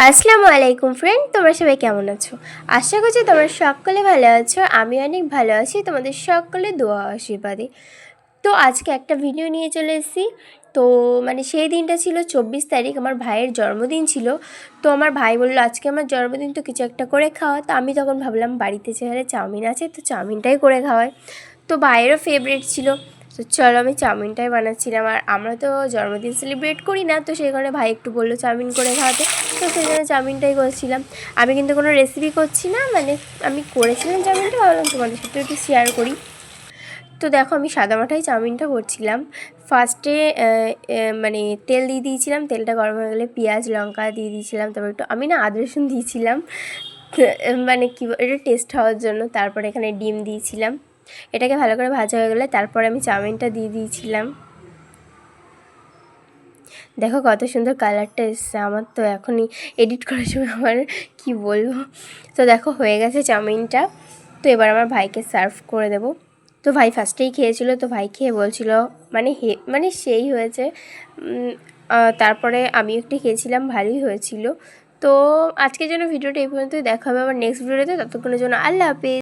আসসালামু আলাইকুম ফ্রেন্ড, তোমরা সবাই কেমন আছো? আশা করছি তোমরা সকলে ভালো আছো। আমি অনেক ভালো আছি তোমাদের সকলে দোয়া আশীর্বাদে। তো আজকে একটা ভিডিও নিয়ে চলে এসেছি। তো সেই দিনটা ছিল 24 তারিখ, আমার ভাইয়ের জন্মদিন ছিল। তো আমার ভাই বললো আজকে আমার জন্মদিন, তো কিছু একটা করে খাওয়া। তো আমি তখন ভাবলাম বাড়িতে যেখানে চাউমিন আছে তো চাউমিনটাই করে খাওয়াই। তো ভাইয়েরও ফেভারিট ছিল, তো চলো আমি চাউমিনটাই বানাচ্ছিলাম। আর আমরা তো জন্মদিন সেলিব্রেট করি না, তো সেই কারণে ভাই একটু বললো চাউমিন করে খাওয়াতে, তো সেই জন্য চাউমিনটাই করছিলাম। আমি কিন্তু কোনো রেসিপি করছি না, আমি করেছিলাম চাউমিনটা, ভাবলাম তোমাদের সাথে একটু শেয়ার করি। তো দেখো আমি সাদামাটাই চাউমিনটা করছিলাম। ফার্স্টে তেল দিয়ে দিয়েছিলাম, তেলটা গরম হয়ে গেলে পেঁয়াজ লঙ্কা দিয়ে দিয়েছিলাম, তারপর একটু আমি আদা রসুন দিয়েছিলাম এটা টেস্ট হওয়ার জন্য। তারপরে এখানে ডিম দিয়েছিলাম, এটাকে ভালো করে ভাজা হয়ে গেলে তারপরে আমি চাউমিনটা দিয়ে দিয়েছিলাম। দেখো কত সুন্দর কালারটা এসছে, আমার তো এখনই এডিট করার সময় আমার কী বলবো। তো দেখো হয়ে গেছে চাউমিনটা। তো এবার আমার ভাইকে সার্ভ করে দেব। তো ভাই ফার্স্টেই খেয়েছিল, তো ভাই খেয়ে বলছিল সেই হয়েছে। তারপরে আমি একটু খেয়েছিলাম, ভালোই হয়েছিল। তো আজকের জন্য ভিডিওটা এই পর্যন্তই, দেখা হবে আবার নেক্সট ভিডিওতে। ততক্ষণের জন্য আল্লাহ হাফেজ।